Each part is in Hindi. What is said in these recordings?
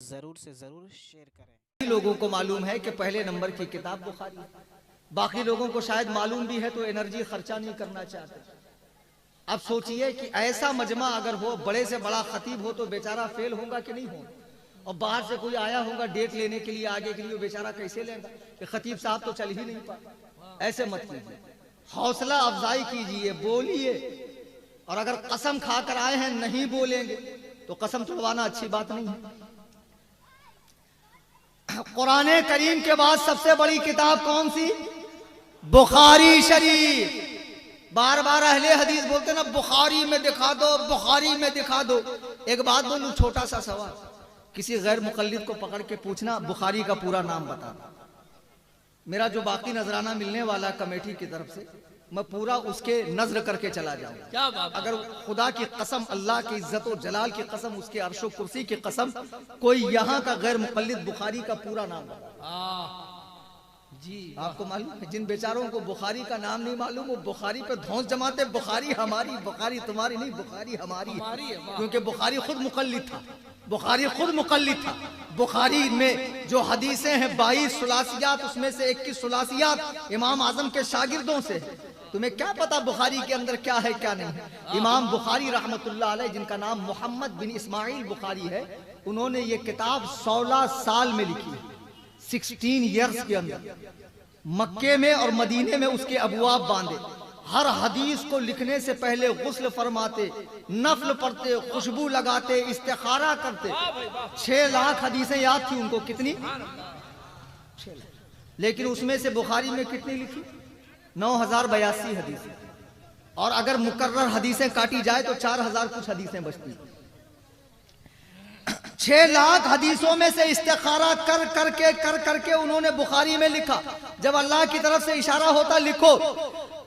जरूर से जरूर शेयर करें। लोगों को मालूम है कि पहले नंबर की किताब बुखारी, बाकी लोगों को शायद मालूम भी है तो एनर्जी खर्चा नहीं करना चाहते। अब सोचिए कि ऐसा मजमा अगर हो, बड़े से बड़ा खतीब हो तो बेचारा फेल होगा कि नहीं होगा, और बाहर से कोई आया होगा डेट लेने के लिए आगे के लिए, वो बेचारा कैसे लेगा कि खतीब साहब तो चल ही नहीं पा। ऐसे मत कीजिए, हौसला अफजाई कीजिए, बोलिए। और अगर कसम खाकर आए हैं नहीं बोलेंगे तो कसम तोड़वाना अच्छी बात नहीं है। कुरान करीम के बाद सबसे बड़ी किताब कौन सी? बुखारी शरीफ। बार बार अहले हदीस बोलते ना, बुखारी में दिखा दो, बुखारी में दिखा दो। एक बात बोलूं, छोटा सा सवाल, किसी गैर मुकल्लिद को पकड़ के पूछना बुखारी का पूरा नाम बता दो। मेरा जो बाकी नजराना मिलने वाला कमेटी की तरफ से, मैं पूरा उसके नजर करके चला जाऊं। अगर खुदा की कसम, अल्लाह की इज्जत और जलाल की कसम, उसके अर्शो कुर्सी की कसम, कोई यहाँ का गैर मुकल्लिद बुखारी का पूरा नाम बता जी। आपको मालूम है जिन बेचारों को बुखारी का नाम नहीं मालूम, वो बुखारी पे धौंस जमाते, बुखारी हमारी, बुखारी तुम्हारी नहीं, बुखारी हमारी है। क्योंकि बुखारी खुद मुकल्लिद था, बुखारी खुद मुकल्लिद था। बुखारी में जो हदीसें हैं 22 सुलासियात, उसमें से 21 सुलासियात इमाम आजम के शागिर्दों से। तुम्हें क्या पता बुखारी के अंदर क्या है क्या नहीं है। इमाम बुखारी रहमतुल्लाह अलैह, जिनका नाम मोहम्मद बिन इस्माइल बुखारी है, उन्होंने ये किताब 16 साल में लिखी, 16 ईयर्स के अंदर। मक्के में और मदीने में उसके अबवाब बांधे, हर हदीस को लिखने से पहले गुस्ल फरमाते, नफल पढ़ते, खुशबू लगाते, इस्तिखारा करते। 6 लाख हदीसें याद थी उनको। कितनी? 6 लाख। लेकिन उसमें से बुखारी में कितनी लिखी? 9082 हदीसें। और अगर मुकर्रर हदीसें काटी जाए तो 4000 कुछ हदीसें बचती। 6 लाख हदीसों में से इस्तिखारा कर करके उन्होंने बुखारी में लिखा। जब अल्लाह की तरफ से इशारा होता लिखो।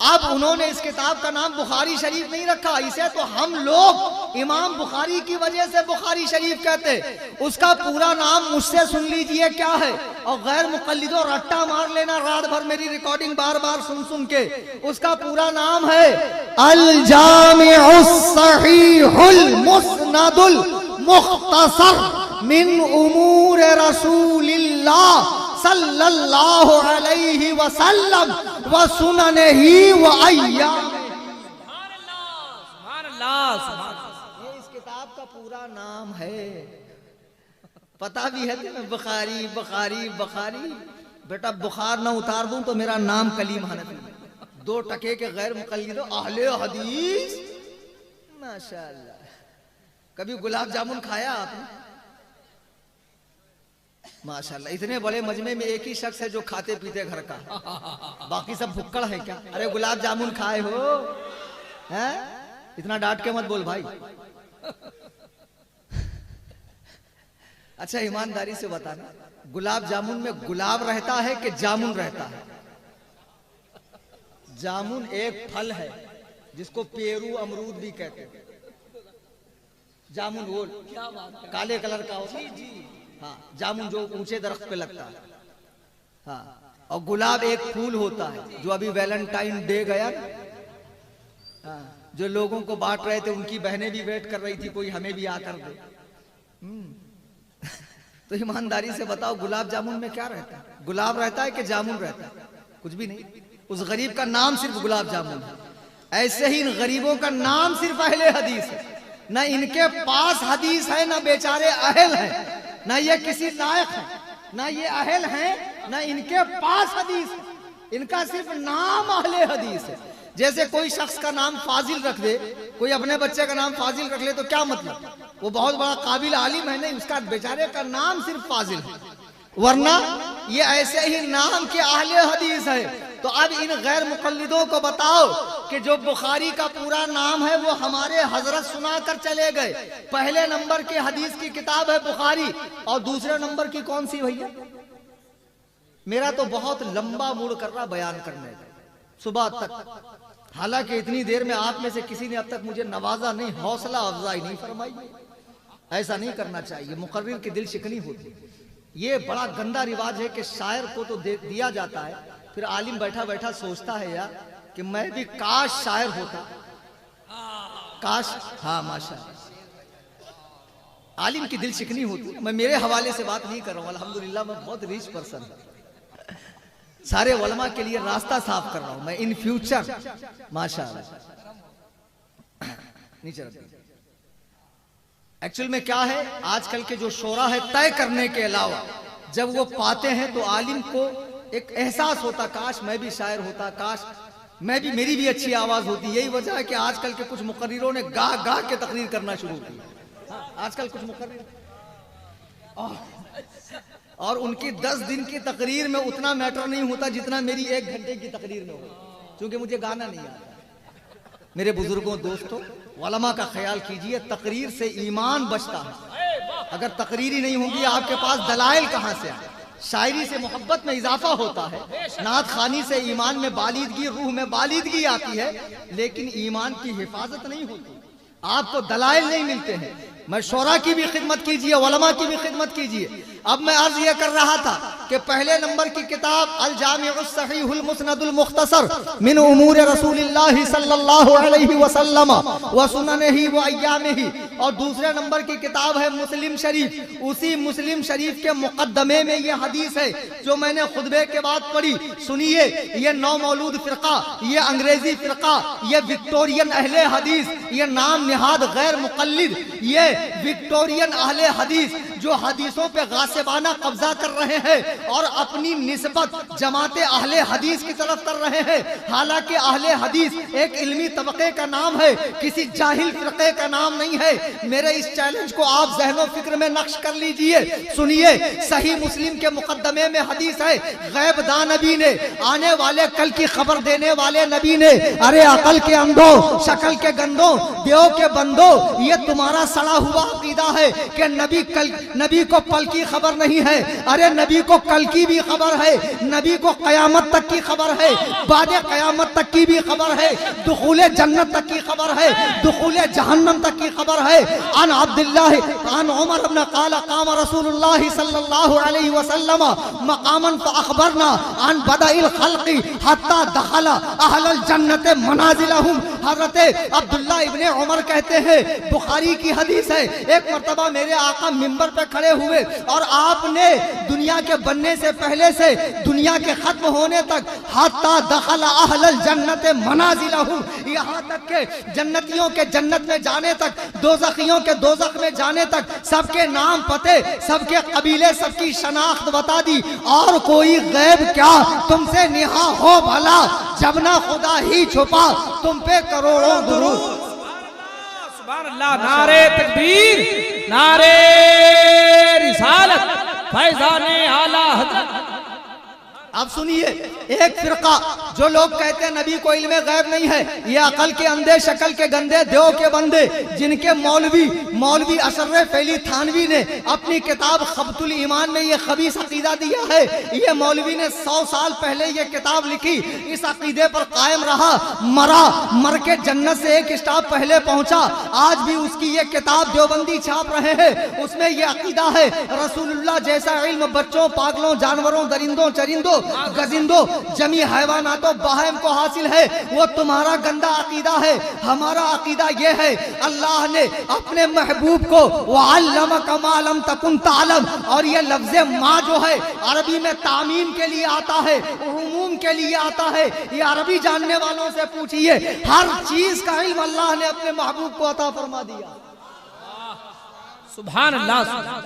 अब उन्होंने इस किताब का नाम बुखारी शरीफ नहीं रखा, इसे तो हम लोग इमाम बुखारी की वजह से बुखारी शरीफ कहते। उसका पूरा नाम मुझसे सुन लीजिए क्या है, और गैर मुकल्लिदों रट्टा मार लेना रात भर मेरी रिकॉर्डिंग बार बार सुन सुन के। उसका पूरा नाम है अल जामिउस सहीहुल मुस्नदुल मुख्तसर मिन उमूर रसूलिल्लाह सल्लल्लाहु अलैहि वसल्लम व सुननिही व अय्याम। ये इस किताब का पूरा नाम है। पता भी है तुम्हें, बुखारी बुखारी बुखारी। बेटा बुखार ना उतार दूं तो मेरा नाम कलीम हनफी। 2 टके के गैर मुकल्लिदों अहले हदीस, माशाअल्लाह। कभी गुलाब जामुन खाया आपने? माशाल्लाह, इतने बड़े मजमे में एक ही शख्स है जो खाते पीते घर का, बाकी सब भुक्कड़ है क्या? अरे गुलाब जामुन खाए हो? हैं? इतना डांट के मत बोल भाई। अच्छा ईमानदारी से बताना, गुलाब जामुन में गुलाब रहता है कि जामुन रहता है? जामुन एक फल है जिसको पेरू अमरूद भी कहते हैं। जामुन वो काले कलर का होता है। हाँ, जामुन जो ऊंचे दरख्त पे लगता है। हाँ, और गुलाब एक फूल होता है जो अभी वैलेंटाइन डे गया। हाँ, जो लोगों को बांट रहे थे उनकी बहनें भी वेट कर रही थी कोई हमें भी आकर दे। तो ईमानदारी से बताओ गुलाब जामुन में क्या रहता है? गुलाब रहता है कि जामुन रहता है? कुछ भी नहीं। उस गरीब का नाम सिर्फ गुलाब जामुन है। ऐसे ही इन गरीबों का नाम सिर्फ अहले हदीस है। ना इनके पास हदीस है, ना बेचारे अहल हैं, ना ये किसी लायक है, ना ये अहल हैं, ना इनके पास हदीस है। इनका सिर्फ नाम अहले हदीस है। जैसे कोई शख्स का नाम फाजिल रख दे, कोई अपने बच्चे का नाम फाजिल रख ले तो क्या मतलब? वो बहुत बड़ा काबिल आलिम है नहीं, उसका बेचारे का नाम सिर्फ फाजिल है। वरना ये ऐसे ही नाम के अहले हदीस है। तो अब इन गैर मुकल्लिदों को बताओ कि जो बुखारी का पूरा नाम है वो हमारे हजरत सुना कर चले गए। पहले नंबर की हदीस की किताब है बुखारी, और दूसरे नंबर की कौन सी भैया? मेरा तो बहुत लंबा मूड कर रहा बयान करने का सुबह तक। हालांकि इतनी देर में आप में से किसी ने अब तक मुझे नवाजा नहीं, हौसला अफजाई नहीं फरमाई। ऐसा नहीं करना चाहिए, मुकर्रिर की दिल शिकनी होती। ये बड़ा गंदा रिवाज है कि शायर को तो दिया जाता है, फिर आलिम बैठा बैठा सोचता है यार कि मैं भी काश शायर होता, काश। हाँ माशाअल्लाह। आलिम की दिल शिकनी होती है। मैं मेरे हवाले से बात नहीं कर रहा हूँ, अल्हम्दुलिल्लाह मैं बहुत रिच पर्सन हूँ, सारे उलमा के लिए रास्ता साफ कर रहा हूँ मैं इन फ्यूचर माशाअल्लाह। नीचे रख दीजिए। एक्चुअल में क्या है, आजकल के जो शोरा है तय करने के अलावा जब वो पाते हैं तो आलिम को एक एहसास होता, काश मैं भी शायर होता, काश मैं भी, मेरी भी अच्छी आवाज होती। यही वजह है कि आजकल के कुछ मुकर्रिरों ने गा गा के तकरीर करना शुरू की। आजकल कुछ मुकर्रिर और उनकी 10 दिन की तकरीर में उतना मैटर नहीं होता जितना मेरी 1 घंटे की तकरीर में हो, क्योंकि मुझे गाना नहीं आता। मेरे बुजुर्गों, दोस्तों, उलमा का ख्याल कीजिए, तकरीर से ईमान बचता है। अगर तकरीर ही नहीं होगी आपके पास दलाइल कहां से आए? शायरी से मोहब्बत में इजाफा होता है, नात खानी से ईमान में बालिदगी, रूह में बालिदगी आती है, लेकिन ईमान की हिफाजत नहीं होती, आपको दलाइल नहीं मिलते हैं। मैं शोरा की भी खिदमत कीजिए, उलमा की भी खिदमत कीजिए। अब मैं अर्ज यह कर रहा था कि पहले नंबर की किताब अल जामिउस सहीहुल मुस्नदुल मुख्तसर मिन उमूर रसूलिल्लाह सल्लल्लाहु अलैहि वसल्लम व सुननिही व अय्यामिही, और दूसरे नंबर की किताब है मुस्लिम शरीफ। उसी मुस्लिम शरीफ के मुकद्दमे में ये हदीस है जो मैंने खुतबे के बाद पढ़ी। सुनिए, ये नौ मौलूद फिरका, ये अंग्रेजी फिरका, ये विक्टोरियन अहले हदीस, ये नाम निहाद गैर मुकल्लिद, ये विक्टोरियन अहले हदीस जो हदीसों पे गासिबाना कब्जा कर रहे हैं और अपनी निस्बत जमाते अहले हदीस की तरफ कर रहे हैं। हालांकि अहले हदीस एक इल्मी तबके का नाम है, किसी जाहिल फिरके का नाम नहीं है। मेरे इस चैलेंज को आप ज़हनो फिक्र में नक्श कर लीजिए। सुनिए, सही मुस्लिम के मुकद्दमे में हदीस है, गैब दान नबी ने, आने वाले कल की खबर देने वाले नबी ने, अरे अकल के अंधों, शक्ल के गंदों, देव के बंदो, ये तुम्हारा सड़ा हुआ अकीदा है कि नबी को पल की खबर नहीं है। अरे नबी को कल की भी खबर है, नबी को कयामत तक की खबर है, बादे कयामत तक की भी खबर है, दुखूले जन्नत तक की खबर है, दुखूले जहन्नम तक की खबर है। अन अब्दुल्लाह अन उमर इब्न क़ाल क़ाम रसूलुल्लाह सल्लल्लाहु अलैहि वसल्लम मक़ामन फ़अख़बरना अन बदइल खल्क़ि हत्ता दखला अहलल जन्नत मनाज़िलहुम। हज़रत अब्दुल्लाह इब्ने उमर कहते हैं, बुखारी की हदीस है, एक मर्तबा मेरे आका मिंबर पे खड़े हुए और आपने दुनिया के बनने से पहले से दुनिया के खत्म होने तक हत्ता दखला अहलल जन्नत मनाज़िलहुम, यहाँ तक के जन्नतियों के जन्नत में जाने तक, दोज़खियों के दोज़ख में जाने तक सबके नाम पते, सबके कबीले, सबकी शनाख्त बता दी। और कोई गैब क्या तुमसे निहा हो भला, जब ना खुदा ही छुपा तुम पे करोड़ों दुरूद। नारे तकबीर, नारे रिसालत, फैज़ाने आला हज़रत। अब सुनिए, एक फिरका जो लोग कहते हैं नबी को इल्मे गैब नहीं है, ये अकल के अंधे, शक्ल के गंदे, देव के बंदे, जिनके मौलवी असर्र फैली थानवी ने अपनी किताब खबतुल ईमान में ये खबीस अकीदा दिया है। ये मौलवी ने 100 साल पहले ये किताब लिखी, इस अकीदे पर कायम रहा, मर के जन्नत से एक स्टॉप पहले पहुंचा। आज भी उसकी ये किताब देवबंदी छाप रहे हैं। उसमें ये अकीदा है, रसूलुल्लाह जैसा इल्म बच्चों, पागलों, जानवरों, दरिंदों, चरिंदों, गजिंदो, जमी हैवानातों, बाहिम को हासिल है। वो तुम्हारा गंदा अकीदा है। हमारा अकीदा ये है, अल्लाह ने अपने महबूब को वअल्लमका मा लम तकुन तालम, और ये लफ्ज़ माँ जो है अरबी में तामीम के लिए आता है, उमूम के लिए आता है। ये अरबी जानने वालों से पूछिए, हर चीज का इल्म अल्लाह ने अपने महबूब को अता फरमा दिया। सुभान अल्लाह।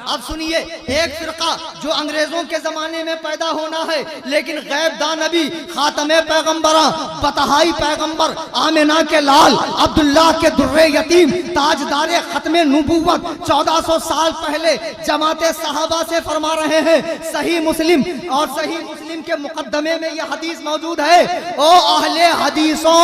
अब सुनिए, एक फिरका जो अंग्रेजों के जमाने में पैदा होना है, लेकिन गैब दान नबी, खातमे पैगंबरा, बतहाई पैगंबर, आमिना के लाल, अब्दुल्लाह के दुर्रे यतीम, ताजदारे खत्मे नुबुव्वत 1400 साल पहले जमाते सहाबा से फरमा रहे हैं। सही मुस्लिम और सही मुस्लिम के मुकद्दमे में यह हदीस मौजूद है। ओ अहले हदीसों,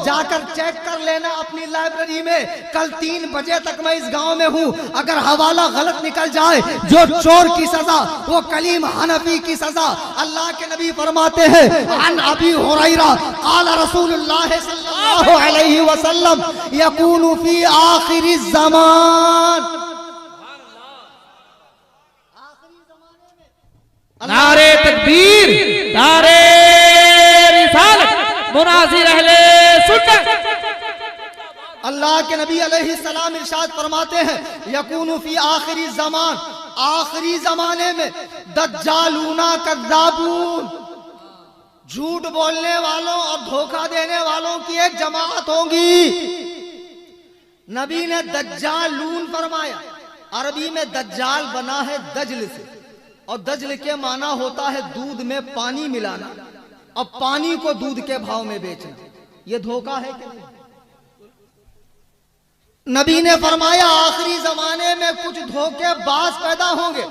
जाकर चेक कर लेना अपनी लाइब्रेरी में, कल 3 बजे तक मैं इस गांव में हूँ। अगर हवाला गलत निकल जाए, जो चोर की सजा वो कलीम हनफी की सजा। अल्लाह के नबी फरमाते हैं, अन अबी हुरैरा क़ाल रसूलुल्लाह सल्लल्लाहु अलैहि वसल्लम यकूनु फी आखिरिज़ ज़मान। नारे तकबीर, नारे रिसालत, मुनाज़िर अहले सुन्नत। अल्लाह के नबी अलैहिस्सलाम इरशाद फरमाते हैं, यकूनु फी आखिरी ज़मान, आखिरी जमाने में दज्जालूना कज़्ज़ाबून, झूठ बोलने वालों और धोखा देने वालों की एक जमात होगी। नबी ने दज्जालून फरमाया। अरबी में दज्जाल बना है दजल से, और दजल के माना होता है दूध में पानी मिलाना और पानी को दूध के भाव में बेचना। यह धोखा है कि नहीं? नबी ने फरमाया आखिरी जमाने में कुछ धोखेबाज पैदा होंगे।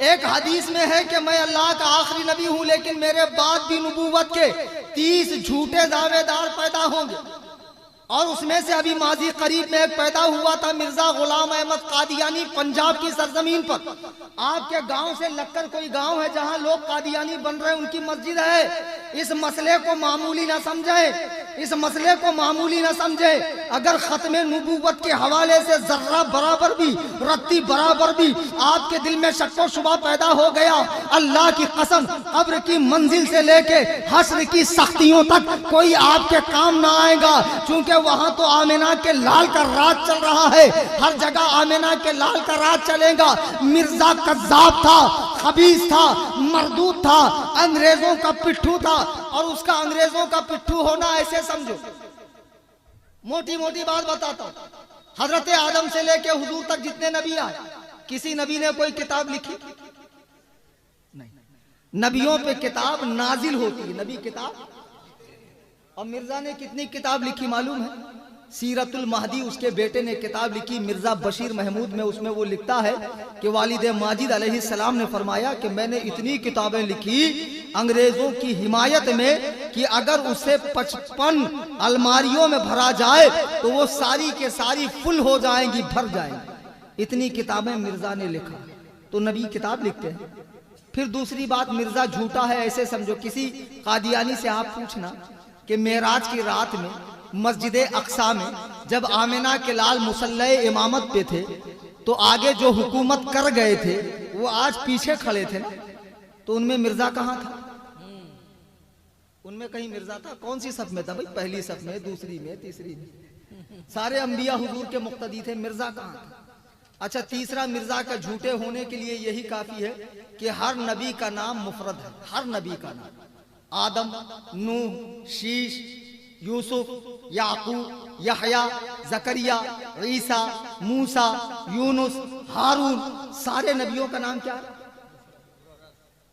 एक हदीस में है कि मैं अल्लाह का आखिरी नबी हूं, लेकिन मेरे बाद भी नबूवत के 30 झूठे दावेदार पैदा होंगे। और उसमें से अभी माजी करीब में एक पैदा हुआ था, मिर्जा गुलाम अहमद कादियानी, पंजाब की सरजमीन पर। आपके गांव से लगकर कोई गांव है जहां लोग कादियानी बन रहे हैं, उनकी मस्जिद है। इस मसले को मामूली ना समझें, इस मसले को मामूली ना समझें। अगर खत्मे नबूवत के हवाले से जर्रा बराबर भी, रत्ती बराबर भी आपके दिल में शक्को शुबा पैदा हो गया, अल्लाह की कसम कब्र की मंजिल से लेके हश्र की सख्तियों तक कोई आपके काम ना आएगा। क्योंकि वहां तो आमिना के लाल का राज चल रहा है, हर जगह आमिना के लाल का राज चलेगा। मिर्जा कज़्ज़ाब था, खबीस था, मरदूद था, अंग्रेजों का पिट्ठू था। और उसका अंग्रेजों का पिट्ठू होना ऐसे समझो, मोटी मोटी बात बताता हूं। हजरत आदम से लेके हुजूर तक जितने नबी आए, किसी नबी ने कोई किताब लिखी? नहीं। नबियों पे किताब नाजिल होती है, नबी किताब। और मिर्जा ने कितनी किताब लिखी मालूम है? सीरतुल महदी उसके बेटे ने किताब लिखी, मिर्जा बशीर महमूद में। उसमें वो लिखता है कि वालिद माजिद अलैहिस्सलाम ने फरमाया कि मैंने इतनी किताबें लिखी अंग्रेजों की हिमायत में कि अगर उसे 55 अलमारियों में भरा जाए तो वो सारी के सारी फुल हो जाएंगी, भर जाएंगी। इतनी किताबें मिर्जा ने लिखा। तो नबी किताब लिखते हैं। फिर दूसरी बात, मिर्जा झूठा है ऐसे समझो। किसी कादियानी से आप पूछना कि मेराज की रात में मस्जिद अक्सा में जब आमिना के लाल मुसल्ले इमामत पे थे तो आगे जो हुकूमत कर गए थे वो आज पीछे खड़े थे ना, तो उनमें मिर्जा कहाँ था? उनमें कहीं मिर्जा था? कौन सी सफ में था भाई? पहली सफ में, दूसरी में, तीसरी में। सारे अंबिया हुजूर के मुक्तदी थे, मिर्जा कहाँ था? अच्छा, तीसरा मिर्जा का झूठे होने के लिए यही काफी है कि हर नबी का नाम मुफरद है। हर नबी का नाम, आदम, नूह, शीश, यूसुफ, याकूब, यहया, जकरिया, ईसा, मूसा, यूनुस, हारून, सारे नबियों का नाम क्या है?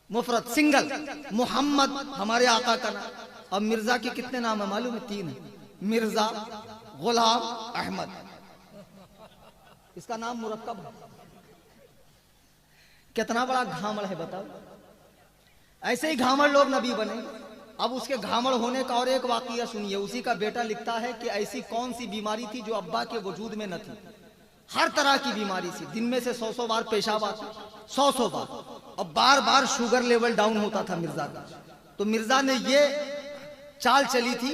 मुफरद, सिंगल। मोहम्मद हमारे आका का नाम। अब मिर्जा के कितने नाम है मालूम है? 3 है। मिर्जा गुलाम अहमद, इसका नाम मुरक्कब है। कितना बड़ा घामड़ है बताओ। ऐसे ही घामड़ लोग नबी बने। अब उसके घामड़ होने का और एक वाकया सुनिए। उसी का बेटा लिखता है कि ऐसी कौन सी बीमारी थी जो अब्बा के वजूद में न थी? हर तरह की बीमारी थी। दिन में से 100 बार पेशाब आता, 100 बार, और बार बार शुगर लेवल डाउन होता था मिर्जा का। तो मिर्जा ने ये चाल चली थी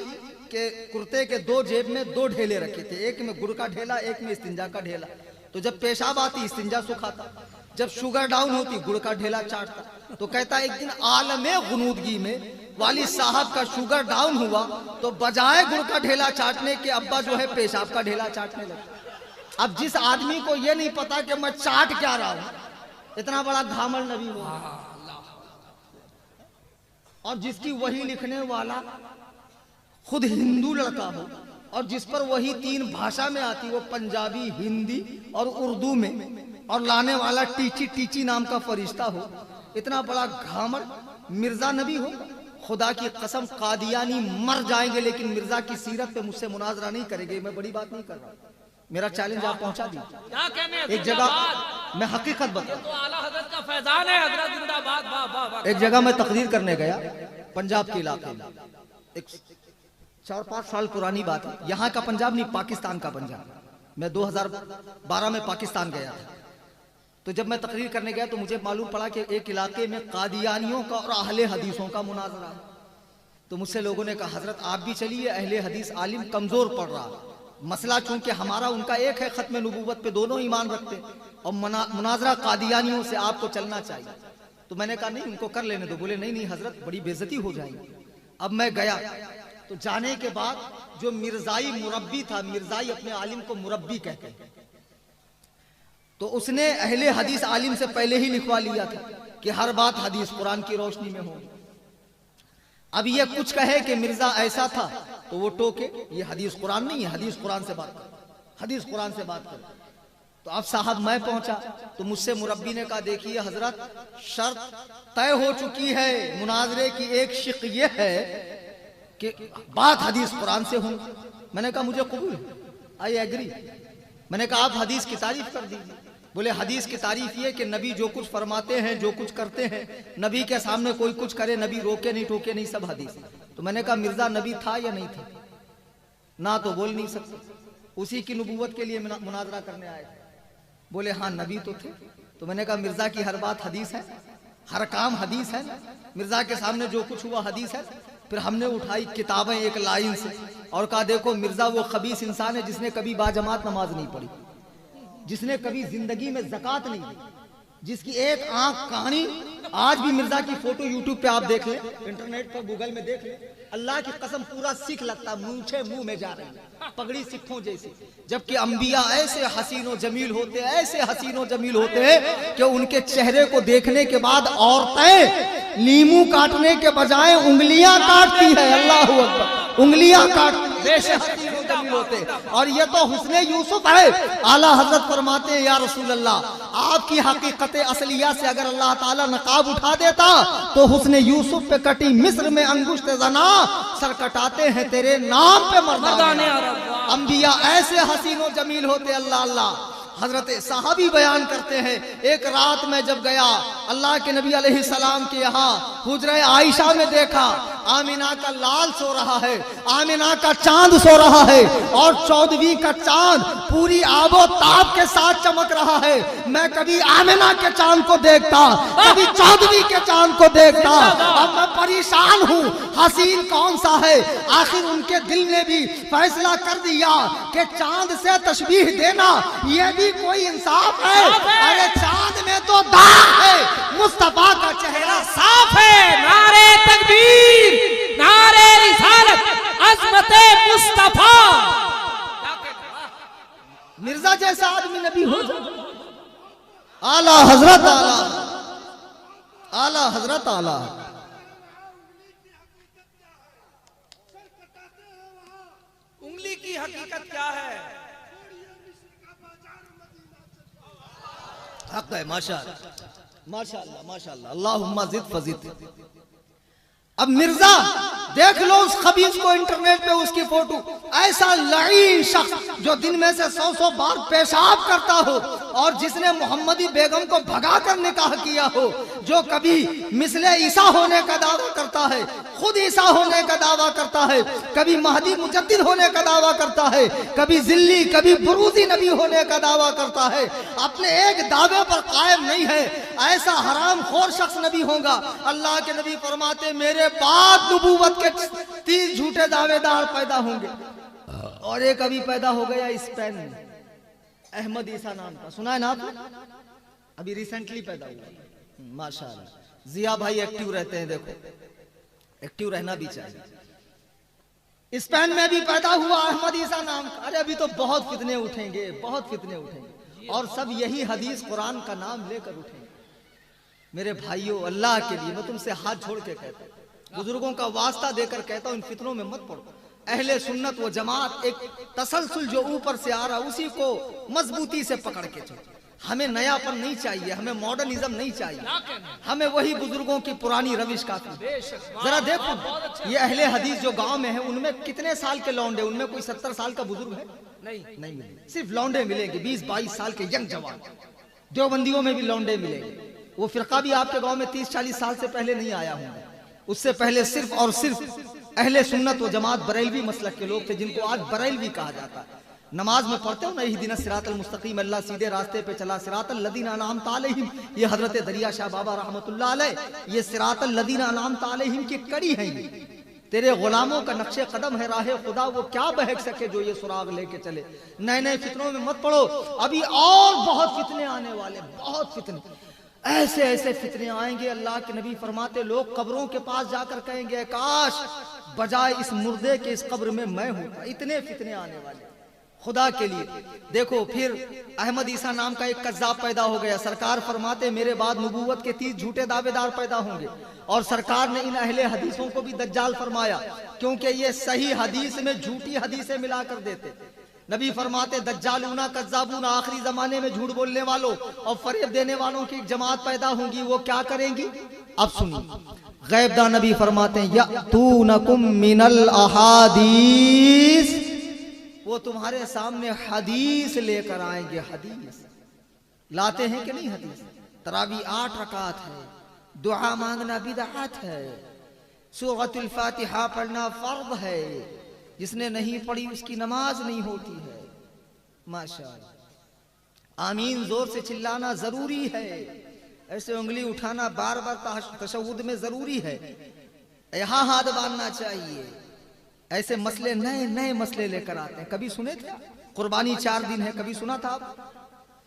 कि कुर्ते के 2 जेब में 2 ढेले रखे थे, एक में गुड़ का ढेला, एक में इस्तिंजा का ढेला। तो जब पेशाब आती इस्तिंजा सुखाता, जब शुगर डाउन होती गुड़ का ढेला चाटता। तो कहता एक दिन आलमे गुनूदगी में वाली साहब का शुगर डाउन हुआ तो बजाय गुड़ का ढेला चाटने के अब्बा जो है पेशाब का ढेला चाटने लगे। अब जिस आदमी को ये नहीं पता कि मैं चाट क्या रहा हूं, इतना बड़ा घामड़ नबी हो, और जिसकी वही लिखने वाला खुद हिंदू लड़का हो, और जिस पर वही 3 भाषा में आती, वो पंजाबी, हिंदी और उर्दू में, और लाने वाला टीची टीची नाम का फरिश्ता हो, इतना बड़ा घामड़ मिर्जा नबी हो। खुदा की कसम कादियानी मर जाएंगे लेकिन मिर्जा की सीरत पे मुझसे मुनाजरा नहीं करेंगे। मैं बड़ी बात नहीं कर रहा, मेरा चैलेंज आप पहुंचा दीजिए। एक जगह मैं हकीकत बता, तो आला हज़रत का फैजान है, हज़रत जिंदाबाद, वाह वाह वाह। एक जगह मैं तकरीर करने गया पंजाब के इलाके में, एक 4-5 साल पुरानी बात है। यहाँ का पंजाब नहीं, पाकिस्तान का पंजाब। मैं 2012 में पाकिस्तान गया था। तो जब मैं तकरीर करने गया तो मुझे मालूम पड़ा कि एक इलाके में कादियानियों का और अहले हदीसों का मुनाजरा है। तो मुझसे लोगों ने कहा हजरत आप भी चलिए, अहले हदीस आलिम कमजोर पड़ रहा। मसला चूंकि हमारा उनका एक है, खत्म नबूवत पे दोनों ईमान रखते हैं, और मुनाजरा कादियानियों से आपको चलना चाहिए। तो मैंने कहा नहीं, उनको कर लेने दो। बोले नहीं नहीं हजरत, बड़ी बेइज्जती हो जाएगी। अब मैं गया तो जाने के बाद जो मिर्जाई मुरब्बी था, मिर्जाई अपने आलिम को मुरब्बी कहते हैं, तो उसने अहले हदीस आलिम से पहले ही लिखवा लिया था कि हर बात हदीस कुरान की रोशनी में हो। अब ये कुछ कहे कि मिर्जा ऐसा था तो वो टोके, ये हदीस कुरान नहीं है, हदीस कुरान से बात कर, हदीस कुरान से बात कर। तो अब साहब मैं पहुंचा तो मुझसे मुरब्बी ने कहा देखिए हजरत, शर्त तय हो चुकी है मुनाजरे की, एक शिक ये है कि बात हदीस कुरान से हो। मैंने कहा मुझे कबूल, आई एग्री। मैंने कहा आप हदीस की तारीफ कर दीजिए। बोले हदीस की तारीफ ये कि नबी जो कुछ फरमाते हैं, जो कुछ करते हैं, नबी के सामने कोई कुछ करे, नबी रोके नहीं टोके नहीं, सब हदीस। तो मैंने कहा मिर्जा नबी था या नहीं था? ना तो बोल नहीं सकते, उसी की नबूवत के लिए मुनाजरा करने आए। बोले हाँ नबी तो थे। तो मैंने कहा मिर्जा की हर बात हदीस है, हर काम हदीस है, मिर्जा के सामने जो कुछ हुआ हदीस है। फिर हमने उठाई किताबें एक लाइन से और कहा देखो मिर्जा वो खबीस इंसान है जिसने कभी बाजमात नमाज नहीं पढ़ी, जिसने कभी जिंदगी में ज़कात नहीं दी, जिसकी एक आंख कहानी। आज भी मिर्जा की फोटो यूट्यूब पे आप देख लें, इंटरनेट पर गूगल में देख लें, अल्लाह की कसम पूरा सिख लगता, मूंछे मुंह में जा रही है, पगड़ी सिखों जैसी। जबकि अंबिया ऐसे हसीनो जमील होते, ऐसे हसीनो जमील होते हैं कि उनके चेहरे को देखने के बाद औरतें नींबू काटने के बजाय उंगलियां काटती है। अल्लाह अकबर, उंगलियां काटती होते। और ये तो हुस्ने यूसुफ है। आला हजरत फरमाते हैं या रसूल अल्लाह, आपकी हकीकत असलिया से अगर अल्लाह ताला नकाब उठा देता तो हुस्ने यूसुफ पे कटी मिस्र में अंगुष्ठ जना, सर कटाते हैं तेरे नाम पे मर्दाने अरब। अंबिया ऐसे हसीनो जमील होते। अल्लाह अल्लाह। हजरत साहबी बयान करते हैं एक रात में जब गया अल्लाह के नबी अलैहि सलाम के यहाँ हुजरे आयशा में देखा आमिना का लाल सो रहा है, आमिना का चांद सो रहा है और 14वीं का चांद पूरी आबो ताब के साथ चमक रहा है। मैं कभी आमिना के चांद को देखता, कभी 14वीं के चांद को देखता। अब मैं परेशान हूँ, हसीन कौन सा है? आखिर उनके दिल ने भी फैसला कर दिया कि चांद से तशबीह देना ये भी कोई इंसाफ है। अरे चांद में तो दाग है, मुस्तफा का चेहरा साफ है। नारे तकबीर, नारे रिसालत, अज़मते मुस्तफा। मिर्जा जैसा आदमी नबी हो जाए। आला हजरत आला, आला हजरत आला। उंगली की हकीकत क्या है? हक है। माशाअल्लाह माशाअल्लाह माशाअल्लाह, अल्लाहुम्मा ज़िद फज़िद। अब मिर्जा देख लो उस खबीस को इंटरनेट पे, उसकी फोटो, ऐसा लईन शख्स जो दिन में से 100 बार पेशाब करता हो और जिसने मोहम्मदी बेगम को भगा कर निकाह किया हो, जो कभी मिसले ईसा होने का दावा करता है, खुद ईसा होने का दावा करता है, कभी महदी मुजद्दिद होने का दावा करता है, कभी जिल्ली कभी बुरूजी नबी होने का दावा करता है, अपने एक दावे पर कायम नहीं है। ऐसा हराम खोर शख्स नबी होगा। अल्लाह के नबी फरमाते मेरे बाद नबूवत के 30 झूठे दावेदार पैदा होंगे। और एक अभी पैदा हो गया स्पेन में, अहमद ईसा नाम का, सुना है ना आपने? अभी रिसेंटली पैदा हुआ। माशाअल्लाह। जिया भाई एक्टिव रहते हैं, देखो एक्टिव रहना भी चाहिए। स्पेन में भी पैदा हुआ अहमद ईसा नाम का। अरे अभी तो बहुत फितने उठेंगे, बहुत फितने उठेंगे और सब यही हदीस कुरान का नाम लेकर उठेंगे। मेरे भाइयों, अल्लाह के लिए मैं तुमसे हाथ जोड़ के कहता हूँ, बुजुर्गों का वास्ता देकर कहता हूँ, इन फितनों में मत पड़ो। अहले सुन्नत व जमात एक तसलसल जो ऊपर से आ रहा उसी को मजबूती से पकड़ के चलो। हमें नयापन नहीं चाहिए, हमें मॉडर्निज्म नहीं चाहिए, हमें वही बुजुर्गों की पुरानी रविश काफी। जरा देखो ये अहले हदीस जो गांव में है उनमें कितने साल के लौंडे, उनमें कोई 70 साल का बुजुर्ग है? नहीं मिलेंगे, सिर्फ लौंडे मिलेंगे 20-22 साल के यंग जवान। देवबंदियों में भी लौंडे मिलेंगे। वो फिरका भी आपके गांव में 30-40 साल से पहले नहीं आया होंगे, उससे पहले सिर्फ और सिर्फ अहले सुन्नत व जमात बरेलवी मसलक के लोग थे, जिनको आज बरेलवी कहा जाता है। नमाज में पढ़ते हो ना इहदिना सिरातल मुस्तकीम, अल्लाह सीधे रास्ते पे चला, सिरातल लदीना अनअमत अलैहिम, ये हजरत दरिया शाह बाबा रहमतुल्लाह अलैह, ये सिरातल लदीना अनअमत अलैहिम की कड़ी है। तेरे गुलामों का नक्शे कदम है राहे खुदा, वो क्या बहक सके जो ये सुराग लेके चले। नए नए फितनों में मत पड़ो, अभी और बहुत फितने आने वाले, बहुत फितने। ऐसे ऐसे फितने आएंगे। अल्लाह के नबी फरमाते लोग कब्रों के पास जाकर कहेंगे काश बजाय इस मुर्दे के इस कब्र में मैं हूं। इतने फितने आने वाले खुदा के लिए। देखो फिर अहमद ईसा नाम का एक कज़्ज़ाब पैदा हो गया। सरकार फरमाते मेरे बाद नबूवत के 30 झूठे दावेदार पैदा होंगे। और सरकार ने इन अहले हदीसों को भी दज्जाल फरमाया, क्योंकि ये सही हदीस में झूठी हदीसें मिला कर देते। नबी फरमाते दज्जालूना कज़्ज़ाबूना, आखिरी जमाने में झूठ बोलने वालों और फरेब देने वालों की एक जमात पैदा होंगी। वो क्या करेंगी? अब सुनिए, गैबदा नबी फरमाते हैं यअतूनकुम मिनल अहादीस, वो तुम्हारे सामने हदीस लेकर आएंगे। हदीस लाते हैं कि नहीं? हदीस। तरावी 8 रकात है, दुआ मांगना बिदअत है, सूरतुल फातिहा पढ़ना फर्ज है, जिसने नहीं पढ़ी उसकी नमाज नहीं होती है। माशाअल्लाह। आमीन जोर से चिल्लाना जरूरी है, ऐसे उंगली उठाना बार बार तशहुद में जरूरी है, यहां हाथ बांधना चाहिए। ऐसे मसले नए नए मसले लेकर आते हैं। कभी सुने थे कुर्बानी 4 दिन है? कभी सुना था आप?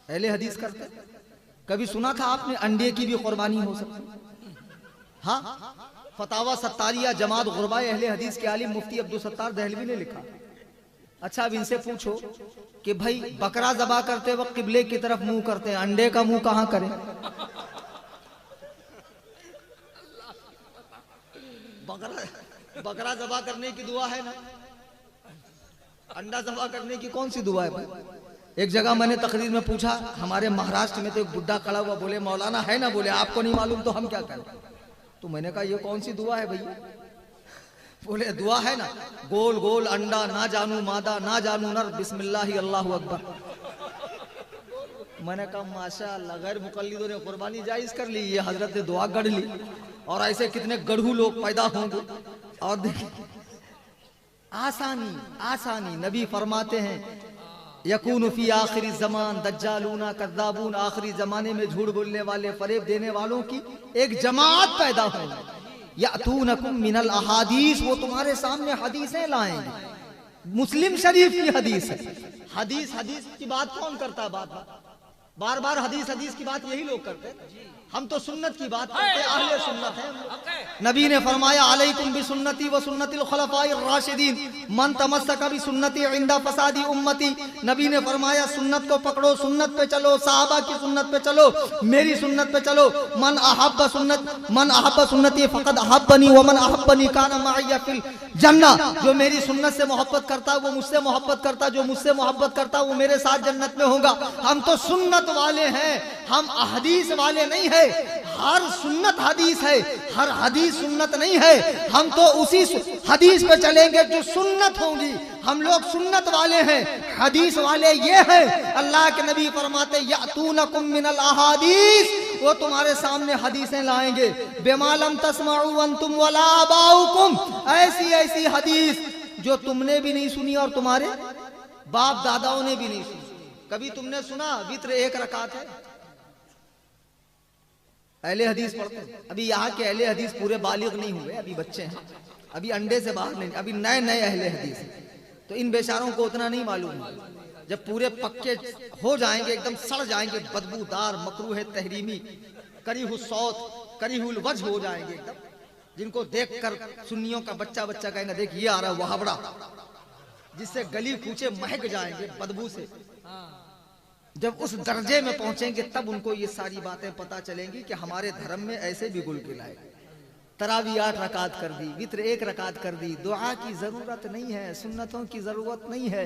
अहले हदीस करते। कभी सुना था आपने अंडे की भी कुर्बानी हो सकती? हाँ, फतावा सत्तारिया जमात गुरबा अहले हदीस के आलिम मुफ्ती अब्दुल सत्तार दहलवी ने लिखा। अच्छा अब इनसे पूछो कि भाई बकरा ज़बा करते वक्त किबले की तरफ मुंह करते हैं, अंडे का मुंह कहां करें? बकरा ज़बा करने की दुआ है ना, अंडा ज़बा करने की कौन सी दुआ है भाई? एक जगह मैंने तकरीर में पूछा, हमारे महाराष्ट्र में तो एक बुड्ढा खड़ा हुआ, बोले मौलाना है ना? बोले आपको नहीं मालूम तो हम क्या करें? तो मैंने कहा ये कौन सी दुआ है भैया? बोले दुआ है ना, गोल गोल अंडा, ना जानू मादा ना जानू नर, बिस्मिल्लाह अल्लाहु अकबर। मैंने कहा माशाअल्लाह, गैर मुकल्लिदों ने कुर्बानी जायज कर ली, ये हजरत ने दुआ गढ़ ली। और ऐसे कितने गढ़ू लोग पैदा होंगे। और देखिए आसानी आसानी, नबी फरमाते हैं यकून फी आखिरी ज़मान दज्जालूना कज़्ज़ाबून, आखिरी जमाने में झूठ बोलने वाले फरेब देने वालों की एक जमात पैदा होगी। यअतूनकुम मिनल अहादीस, वो तुम्हारे सामने हदीसें लाएंगे। मुस्लिम शरीफ की हदीस है। हदीस की बात कौन करता है? बार बार हदीस की बात यही लोग करते हैं। हम तो सुन्नत की बात करते हैं, अहले सुन्नत हैं। नबी ने फरमाया अलैकुम बि सुन्नती व सुन्नतिल खुलफाइर राशिदीन मन तमस्सका बि सुन्नती इंदा फसादी उम्मती। नबी ने फरमाया सुन्नत को पकड़ो, सुन्नत पे चलो, सहाबा की सुन्नत पे चलो, मेरी सुन्नत पे चलो। मन अहब्ब सुन्नती फक़द अहब्बनी व मन अहब्बनी काना मअय्या फिल जन्नह। जो मेरी सुन्नत से मोहब्बत करता है वो मुझसे मोहब्बत करता, जो मुझसे मोहब्बत करता वो मेरे साथ जन्नत में होगा। हम तो सुन्नत वाले हैं, हम हदीस वाले नहीं है। हर सुन्नत हदीस है, हर हदीस सुन्नत नहीं है। हम तो उसी हदीस पे चलेंगे जो सुन्नत होंगी। हम लोग सुन्नत वाले हैं, हदीस वाले ये हैं। अल्लाह के नबी फरमाते यअतूनकुम मिनल अहादीस, वो तुम्हारे सामने हदीसें लाएंगे। बिमा लम तस्मऊ अंतुम वला आबाउकुम, ऐसी ऐसी हदीस जो तुमने भी नहीं सुनी और तुम्हारे बाप दादाओं ने भी नहीं सुनी। कभी तुमने सुना वित्र 1 रकात है? अहले हदीस पढ़ते हैं। अभी यहाँ के अहले हदीस पूरे बालिग नहीं हुए, अभी बच्चे हैं, अभी अंडे से बाहर नहीं, अभी नए नए अहले हदीस हैं। तो इन बेचारों को उतना नहीं मालूम है। जब पूरे पक्के हो जाएंगे, एकदम सड़ जाएंगे, बदबूदार मकरूह तहरीमी करीहुल सौत करीहुल वजह हो जाएंगे एकदम, जिनको देखकर सुन्नियों का बच्चा कहेगा देख ये आ रहा है वहाबड़ा, जिससे गली कूचे महक जाएंगे बदबू से। जब उस दर्जे में पहुंचेंगे तब उनको ये सारी बातें पता चलेंगी कि हमारे धर्म में ऐसे भी गुलगुल आए। तरावी 8 रकात कर दी, वित्र 1 रकात कर दी। दुआ की जरूरत नहीं है, सुन्नतों की जरूरत नहीं है,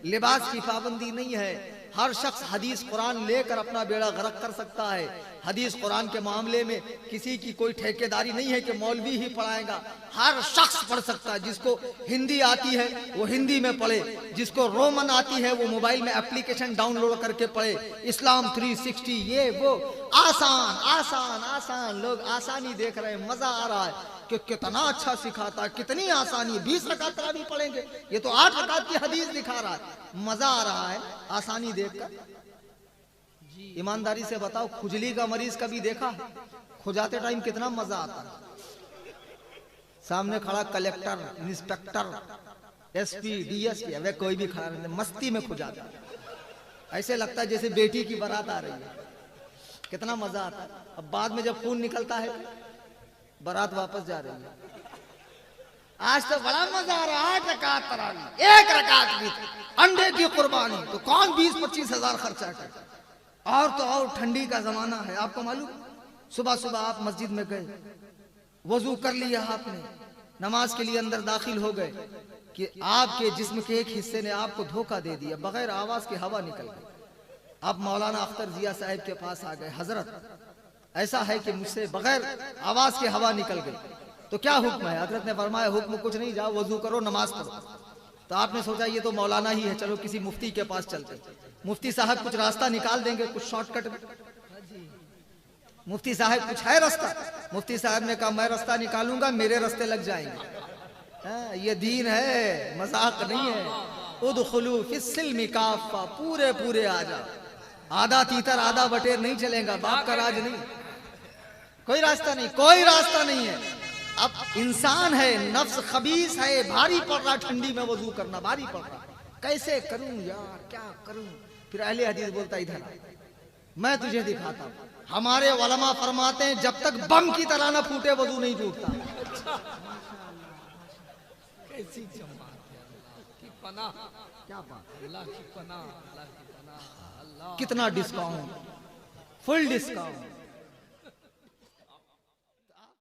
लिबास की पाबंदी नहीं है। हर शख्स हदीस कुरान लेकर अपना बेड़ा गर्क कर सकता है। हदीस कुरान के मामले में किसी की कोई ठेकेदारी नहीं है कि मौलवी ही पढ़ाएगा। हर शख्स पढ़ सकता है। जिसको हिंदी आती है वो हिंदी में पढ़े, जिसको रोमन आती है वो मोबाइल में एप्लीकेशन डाउनलोड करके पढ़े। इस्लाम 360 ये वो, आसान आसान आसान। लोग आसानी देख रहे हैं, मजा आ रहा है कि कितना अच्छा सिखाता है, कितनी आसानी। 20 रकात तरावी पढ़ेंगे, ये तो 8 रकात की हदीस दिखा रहा है। मजा आ रहा है आसानी देखकर। ईमानदारी से बताओ, खुजली का मरीज कभी देखा? खुजाते टाइम कितना मजा आता है। सामने खड़ा कलेक्टर, इंस्पेक्टर, एसपी, डीएसपी, वे कोई भी खड़ा नहीं, मस्ती में खुजाता है। ऐसे लगता है जैसे बेटी की बारात आ रही है। कितना मजा आता है। अब बाद में जब खून निकलता है, बारात वापस जा रही है, आज तो बड़ा मजा आ रहा है। 8 रकात तरावी, 1 रकात भी अंडे की कुर्बानी, तो कौन 20-25 हजार खर्चा करे। और तो और ठंडी का जमाना है, आपको मालूम। सुबह सुबह आप मस्जिद में गए, वजू कर लिया आपने, नमाज के लिए अंदर दाखिल हो गए कि आपके जिस्म के एक हिस्से ने आपको धोखा दे दिया, बगैर आवाज के हवा निकल गई। आप मौलाना अख्तर जिया साहब के पास आ गए, हजरत ऐसा है कि मुझसे बगैर आवाज के हवा निकल गई, तो क्या हुक्म है। हजरत ने फरमाया हुक्म कुछ नहीं, जाओ वजू करो, नमाज पढ़ो। तो आपने सोचा ये तो मौलाना ही है, चलो किसी मुफ्ती के पास चलते, मुफ्ती साहब कुछ रास्ता निकाल देंगे, कुछ शॉर्टकट में। मुफ्ती साहब कुछ है रास्ता। मुफ्ती साहब ने कहा मैं रास्ता निकालूंगा, मेरे रास्ते लग जाएंगे। ये दीन है, मजाक नहीं है। उदखुलू फिस्सिल्मी काफ़ा, पूरे पूरे आ जाओ, आधा तीतर आधा बटेर नहीं चलेगा, बाप का राज नहीं, कोई रास्ता नहीं, कोई रास्ता नहीं है। अब इंसान है, नफ्स खबीस है, भारी पड़ रहा ठंडी में वजू करना, भारी पड़ रहा, कैसे करूं यार, क्या करूं। फिर अहले हदीस बोलता इधर मैं तुझे दिखाता हूं। हमारे उलमा फरमाते हैं जब तक बम की तरह ना फूटे वजू नहीं टूटता। कैसी जमात है, अल्लाह की पनाह, क्या बात, अल्लाह की पनाह, अल्लाह की पनाह, अल्लाह। कितना डिस्काउंट, फुल डिस्काउंट।